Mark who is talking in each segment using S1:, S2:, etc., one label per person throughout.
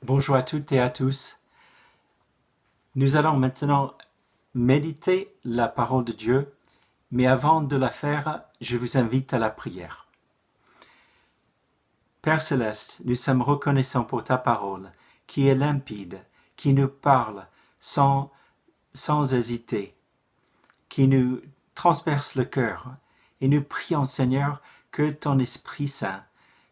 S1: Bonjour à toutes et à tous. Nous allons maintenant méditer la parole de Dieu, mais avant de la faire, je vous invite à la prière. Père céleste, nous sommes reconnaissants pour ta parole, qui est limpide, qui nous parle sans hésiter, qui nous transperce le cœur, et nous prions, Seigneur, que ton Esprit Saint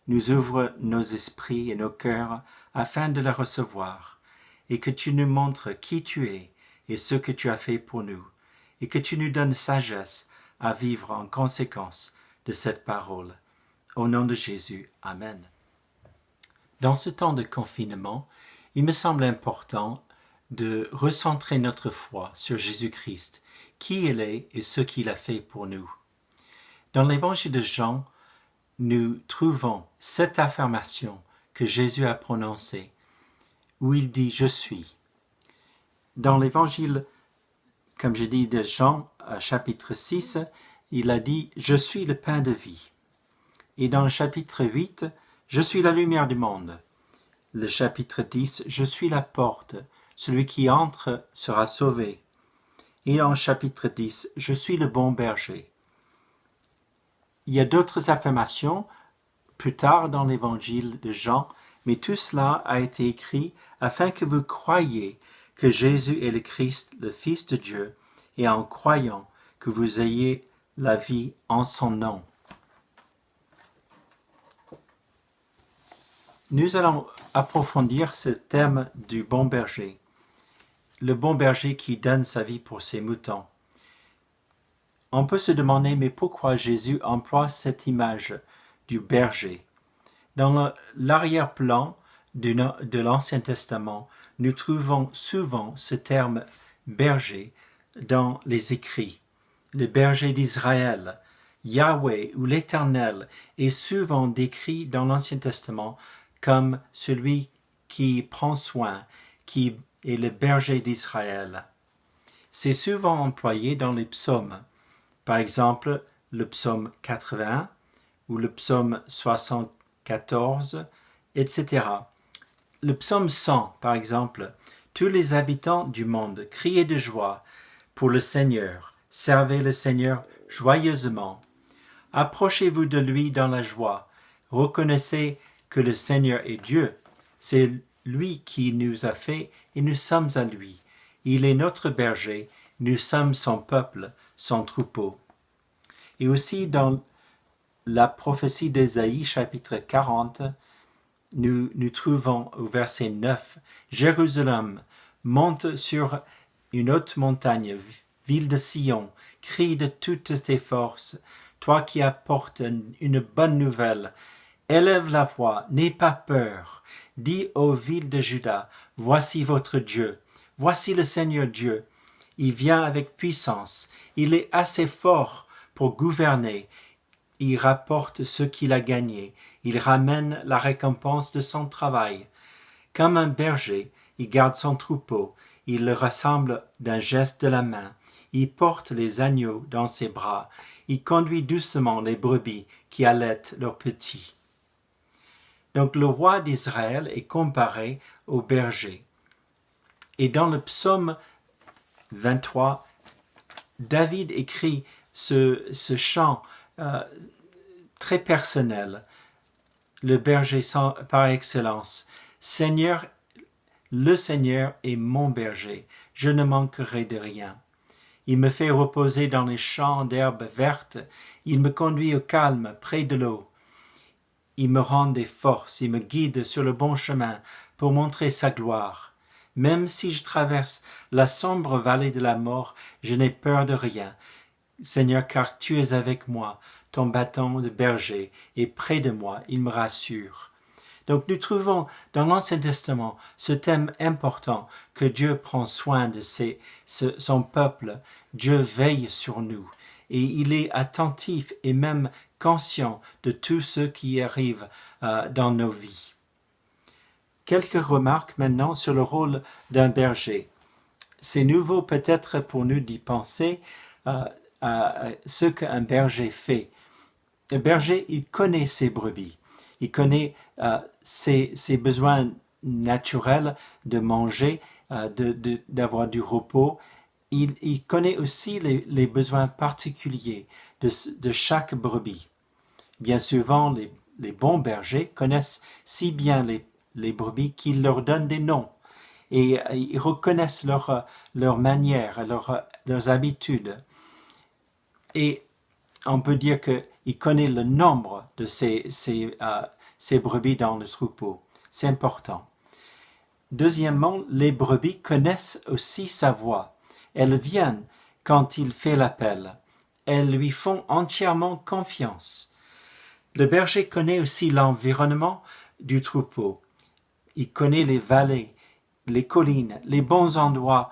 S1: nous ouvre nos esprits et nos cœurs afin de la recevoir, et que tu nous montres qui tu es et ce que tu as fait pour nous, et que tu nous donnes sagesse à vivre en conséquence de cette parole. Au nom de Jésus, Amen. Dans ce temps de confinement, il me semble important de recentrer notre foi sur Jésus-Christ, qui il est et ce qu'il a fait pour nous. Dans l'évangile de Jean, nous trouvons cette affirmation que Jésus a prononcée, où il dit « Je suis ». Dans l'évangile, comme je dis, de Jean, chapitre 6, il a dit « Je suis le pain de vie ». Et dans le chapitre 8, « Je suis la lumière du monde ». Le chapitre 10, « Je suis la porte, celui qui entre sera sauvé ». Et dans le chapitre 10, « Je suis le bon berger ». Il y a d'autres affirmations plus tard dans l'évangile de Jean, mais tout cela a été écrit afin que vous croyiez que Jésus est le Christ, le Fils de Dieu, et en croyant que vous ayez la vie en son nom. Nous allons approfondir ce thème du bon berger, le bon berger qui donne sa vie pour ses moutons. On peut se demander, mais pourquoi Jésus emploie cette image du berger? Dans l'arrière-plan de l'Ancien Testament, nous trouvons souvent ce terme berger dans les écrits. Le berger d'Israël, Yahweh ou l'Éternel est souvent décrit dans l'Ancien Testament comme celui qui prend soin, qui est le berger d'Israël. C'est souvent employé dans les psaumes. Par exemple, le psaume 80 ou le psaume 74, etc. Le psaume 100, par exemple, « Tous les habitants du monde, criez de joie pour le Seigneur, servez le Seigneur joyeusement. Approchez-vous de lui dans la joie, reconnaissez que le Seigneur est Dieu, c'est lui qui nous a fait et nous sommes à lui. Il est notre berger, nous sommes son peuple, son troupeau. » Et aussi dans la prophétie d'Ésaïe, chapitre 40, nous trouvons au verset 9, « Jérusalem, monte sur une haute montagne, ville de Sion, crie de toutes tes forces, toi qui apportes une bonne nouvelle, élève la voix, n'aie pas peur, dis aux villes de Juda, voici votre Dieu, voici le Seigneur Dieu, il vient avec puissance, il est assez fort pour gouverner, il rapporte ce qu'il a gagné, il ramène la récompense de son travail. Comme un berger, il garde son troupeau, il le rassemble d'un geste de la main, il porte les agneaux dans ses bras, il conduit doucement les brebis qui allaitent leurs petits. Donc le roi d'Israël est comparé au berger. Et dans le psaume 23, David écrit ce chant très personnel, le berger par excellence. Seigneur, le Seigneur est mon berger, je ne manquerai de rien. Il me fait reposer dans les champs d'herbes vertes, il me conduit au calme près de l'eau. Il me rend des forces, il me guide sur le bon chemin pour montrer sa gloire. Même si je traverse la sombre vallée de la mort, je n'ai peur de rien. Seigneur, car tu es avec moi, ton bâton de berger est près de moi, il me rassure. Donc nous trouvons dans l'Ancien Testament ce thème important que Dieu prend soin de son peuple, Dieu veille sur nous et il est attentif et même conscient de tout ce qui arrive dans nos vies. Quelques remarques maintenant sur le rôle d'un berger. C'est nouveau peut-être pour nous d'y penser à ce qu'un berger fait. Le berger, il connaît ses brebis, il connaît ses besoins naturel de manger, d'avoir du repos. Il connaît aussi les besoins particuliers de chaque brebis. Bien souvent, les bons bergers connaissent si bien les brebis qu'ils leur donnent des noms et ils reconnaissent leur manière, leurs habitudes. Et on peut dire qu'il connaît le nombre de ces brebis dans le troupeau. C'est important. Deuxièmement, les brebis connaissent aussi sa voix. Elles viennent quand il fait l'appel. Elles lui font entièrement confiance. Le berger connaît aussi l'environnement du troupeau. Il connaît les vallées, les collines, les bons endroits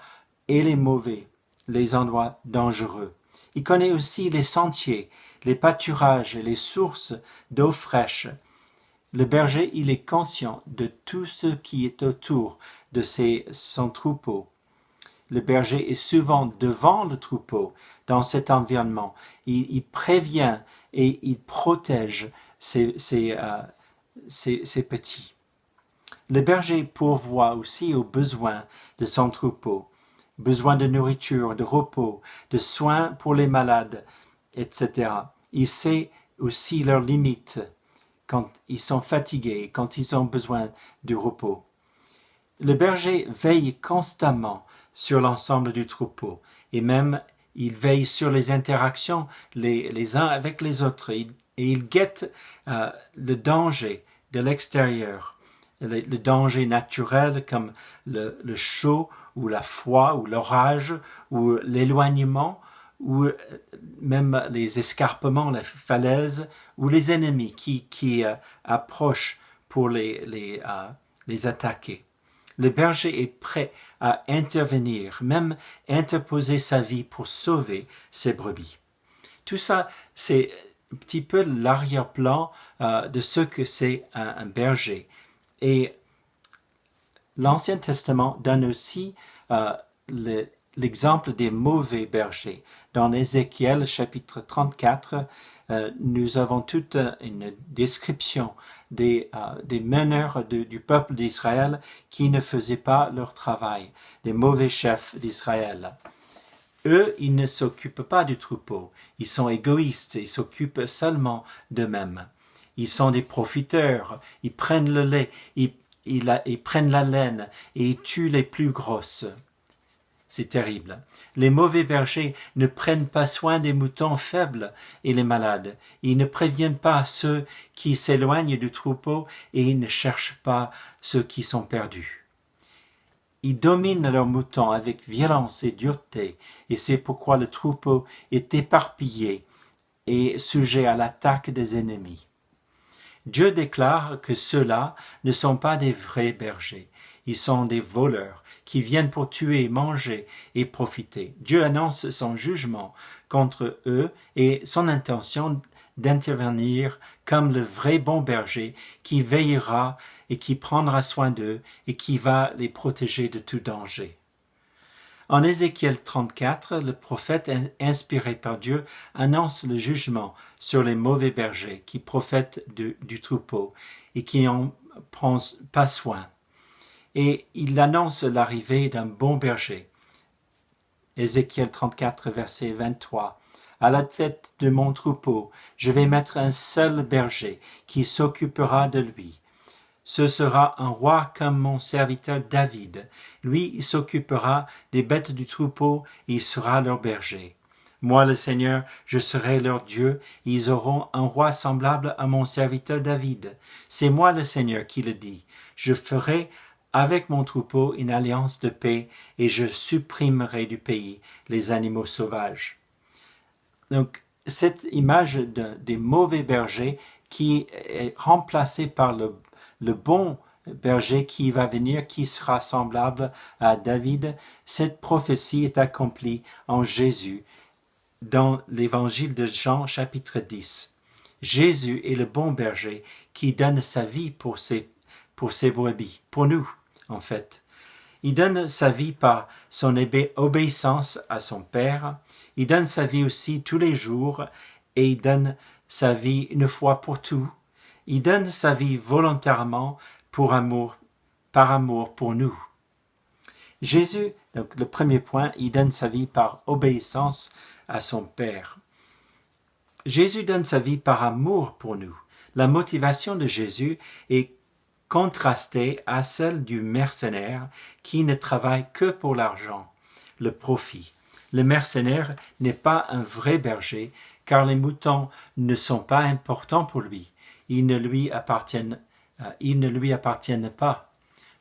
S1: et les mauvais, les endroits dangereux. Il connaît aussi les sentiers, les pâturages et les sources d'eau fraîche. Le berger, il est conscient de tout ce qui est autour de son troupeau. Le berger est souvent devant le troupeau dans cet environnement. Il prévient et il protège ses petits. Le berger pourvoit aussi aux besoins de son troupeau, besoin de nourriture, de repos, de soins pour les malades, etc. Il sait aussi leurs limites quand ils sont fatigués, quand ils ont besoin du repos. Le berger veille constamment sur l'ensemble du troupeau et même il veille sur les interactions les uns avec les autres et il guette le danger de l'extérieur, le danger naturel comme le chaud ou la froid ou l'orage ou l'éloignement ou même les escarpements, les falaises ou les ennemis qui approchent pour les attaquer. Le berger est prêt à intervenir, même interposer sa vie pour sauver ses brebis. Tout ça, c'est un petit peu l'arrière-plan de ce que c'est un berger. Et l'Ancien Testament donne aussi l'exemple des mauvais bergers. Dans Ézéchiel chapitre 34, nous avons toute une description des meneurs du peuple d'Israël qui ne faisaient pas leur travail, des mauvais chefs d'Israël. Eux, ils ne s'occupent pas du troupeau, ils sont égoïstes, ils s'occupent seulement d'eux-mêmes. Ils sont des profiteurs, ils prennent le lait, ils prennent la laine et ils tuent les plus grosses. C'est terrible. Les mauvais bergers ne prennent pas soin des moutons faibles et les malades. Ils ne préviennent pas ceux qui s'éloignent du troupeau et ils ne cherchent pas ceux qui sont perdus. Ils dominent leurs moutons avec violence et dureté et c'est pourquoi le troupeau est éparpillé et sujet à l'attaque des ennemis. Dieu déclare que ceux-là ne sont pas des vrais bergers. Ils sont des voleurs qui viennent pour tuer, manger et profiter. Dieu annonce son jugement contre eux et son intention d'intervenir comme le vrai bon berger qui veillera et qui prendra soin d'eux et qui va les protéger de tout danger. En Ézéchiel 34, le prophète inspiré par Dieu annonce le jugement sur les mauvais bergers qui profitent du troupeau et qui n'en prennent pas soin. Et il annonce l'arrivée d'un bon berger. Ézéchiel 34, verset 23. À la tête de mon troupeau, je vais mettre un seul berger qui s'occupera de lui. Ce sera un roi comme mon serviteur David. Lui, il s'occupera des bêtes du troupeau et il sera leur berger. Moi, le Seigneur, je serai leur Dieu et ils auront un roi semblable à mon serviteur David. C'est moi, le Seigneur, qui le dis. Je ferai avec mon troupeau une alliance de paix et je supprimerai du pays les animaux sauvages. Donc, cette image des mauvais bergers qui est remplacée par le bon berger qui va venir, qui sera semblable à David, cette prophétie est accomplie en Jésus dans l'évangile de Jean chapitre 10. Jésus est le bon berger qui donne sa vie pour ses brebis, pour nous en fait. Il donne sa vie par son obéissance à son Père. Il donne sa vie aussi tous les jours et il donne sa vie une fois pour tout. Il donne sa vie volontairement pour amour par amour pour nous. Jésus, donc le premier point, il donne sa vie par obéissance à son Père. Jésus donne sa vie par amour pour nous. La motivation de Jésus est contrastée à celle du mercenaire qui ne travaille que pour l'argent, le profit. Le mercenaire n'est pas un vrai berger car les moutons ne sont pas importants pour lui. Ils ne lui appartiennent pas.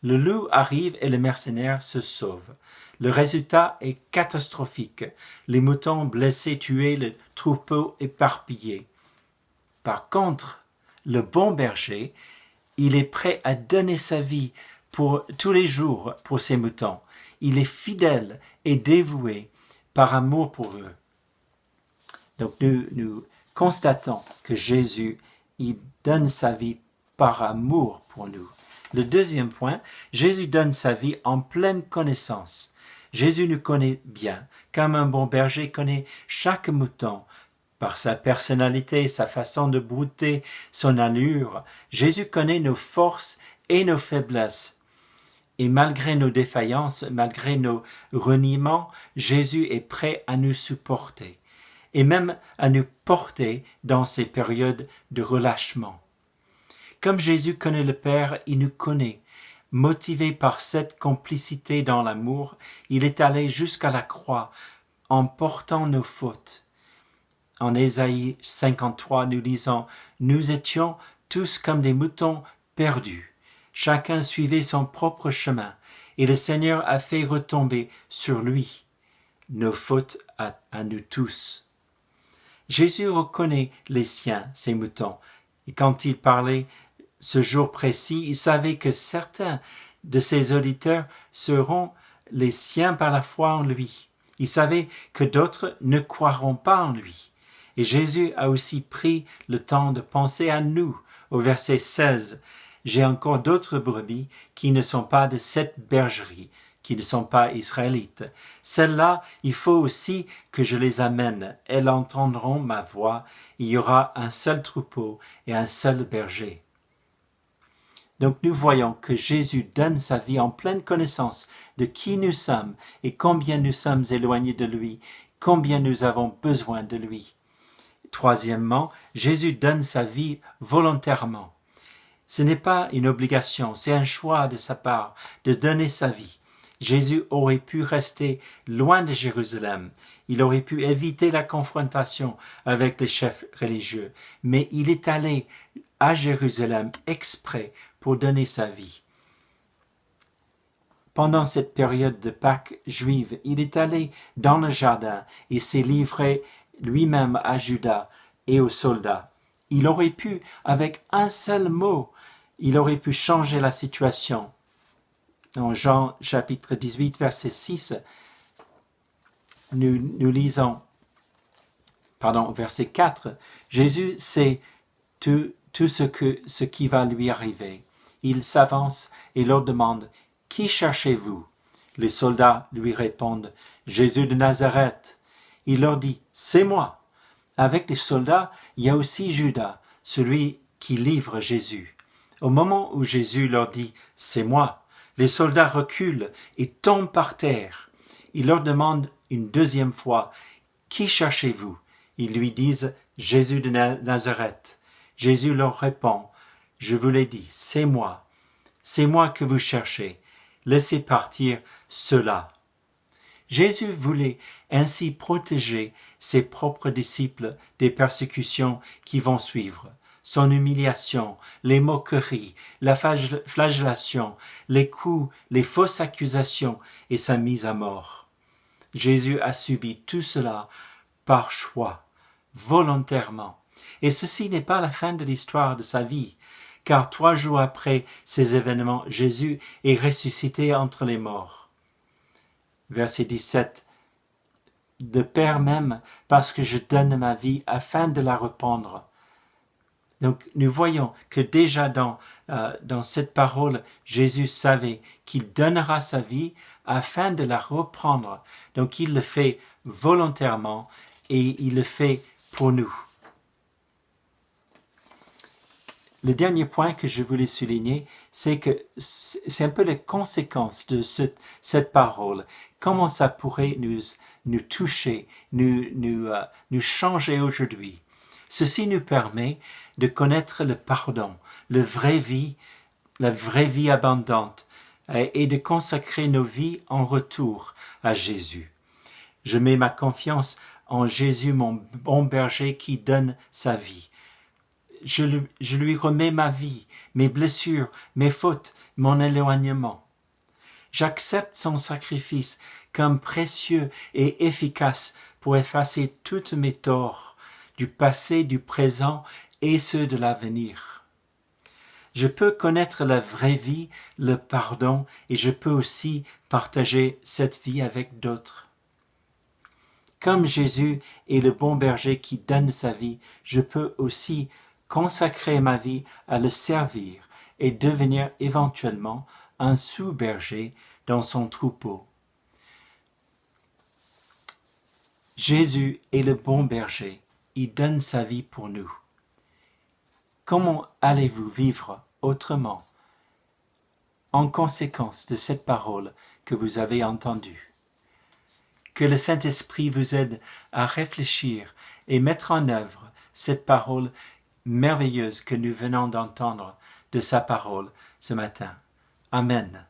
S1: Le loup arrive et le mercenaire se sauve. Le résultat est catastrophique. Les moutons blessés tués, le troupeau éparpillé. Par contre, le bon berger, il est prêt à donner sa vie pour tous les jours pour ses moutons. Il est fidèle et dévoué par amour pour eux. Donc nous constatons que Jésus, il donne sa vie par amour pour nous. Le deuxième point, Jésus donne sa vie en pleine connaissance. Jésus nous connaît bien, comme un bon berger connaît chaque mouton. Par sa personnalité, sa façon de brouter, son allure, Jésus connaît nos forces et nos faiblesses. Et malgré nos défaillances, malgré nos reniements, Jésus est prêt à nous supporter et même à nous porter dans ces périodes de relâchement. Comme Jésus connaît le Père, il nous connaît. Motivé par cette complicité dans l'amour, il est allé jusqu'à la croix en portant nos fautes. En Ésaïe 53, nous lisons « Nous étions tous comme des moutons perdus. Chacun suivait son propre chemin, et le Seigneur a fait retomber sur lui nos fautes à nous tous. » Jésus reconnaît les siens, ses moutons, et quand il parlait ce jour précis, il savait que certains de ses auditeurs seront les siens par la foi en lui. Il savait que d'autres ne croiront pas en lui. Et Jésus a aussi pris le temps de penser à nous. Au verset 16, « J'ai encore d'autres brebis qui ne sont pas de cette bergerie, qui ne sont pas israélites. Celles-là, il faut aussi que je les amène. Elles entendront ma voix. Il y aura un seul troupeau et un seul berger. » Donc nous voyons que Jésus donne sa vie en pleine connaissance de qui nous sommes et combien nous sommes éloignés de lui, combien nous avons besoin de lui. Troisièmement, Jésus donne sa vie volontairement. Ce n'est pas une obligation, c'est un choix de sa part de donner sa vie. Jésus aurait pu rester loin de Jérusalem, il aurait pu éviter la confrontation avec les chefs religieux, mais il est allé à Jérusalem exprès pour donner sa vie. Pendant cette période de Pâques juive, il est allé dans le jardin et s'est livré lui-même à Judas et aux soldats. Il aurait pu, avec un seul mot, il aurait pu changer la situation. Dans Jean chapitre 18, verset 6, nous lisons, verset 4, Jésus sait tout ce qui va lui arriver. Il s'avance et leur demande, « Qui cherchez-vous » Les soldats lui répondent, « Jésus de Nazareth. » Il leur dit, « C'est moi. » Avec les soldats, il y a aussi Judas, celui qui livre Jésus. Au moment où Jésus leur dit, « C'est moi », les soldats reculent et tombent par terre. Il leur demande une deuxième fois, « Qui cherchez-vous » Ils lui disent, « Jésus de Nazareth. » Jésus leur répond, « Je vous l'ai dit, c'est moi que vous cherchez. Laissez partir ceux-là. » Jésus voulait ainsi protéger ses propres disciples des persécutions qui vont suivre. Son humiliation, les moqueries, la flagellation, les coups, les fausses accusations et sa mise à mort. Jésus a subi tout cela par choix, volontairement. Et ceci n'est pas la fin de l'histoire de sa vie, car 3 jours après ces événements, Jésus est ressuscité entre les morts. Verset 17. De Père même, parce que je donne ma vie afin de la reprendre. Donc nous voyons que déjà dans cette parole, Jésus savait qu'il donnera sa vie afin de la reprendre. Donc il le fait volontairement et il le fait pour nous. Le dernier point que je voulais souligner, c'est que c'est un peu les conséquences de cette parole. Comment ça pourrait nous toucher, nous changer aujourd'hui. Ceci nous permet de connaître le pardon, la vraie vie abondante, et de consacrer nos vies en retour à Jésus. Je mets ma confiance en Jésus, mon bon berger qui donne sa vie. Je lui remets ma vie, mes blessures, mes fautes, mon éloignement. J'accepte son sacrifice comme précieux et efficace pour effacer tous mes torts, du passé, du présent et ceux de l'avenir. Je peux connaître la vraie vie, le pardon, et je peux aussi partager cette vie avec d'autres. Comme Jésus est le bon berger qui donne sa vie, je peux aussi consacrer ma vie à le servir et devenir éventuellement un sous-berger dans son troupeau. Jésus est le bon berger, il donne sa vie pour nous. Comment allez-vous vivre autrement en conséquence de cette parole que vous avez entendue? Que le Saint-Esprit vous aide à réfléchir et mettre en œuvre cette parole merveilleuse que nous venons d'entendre de sa parole ce matin. Amen.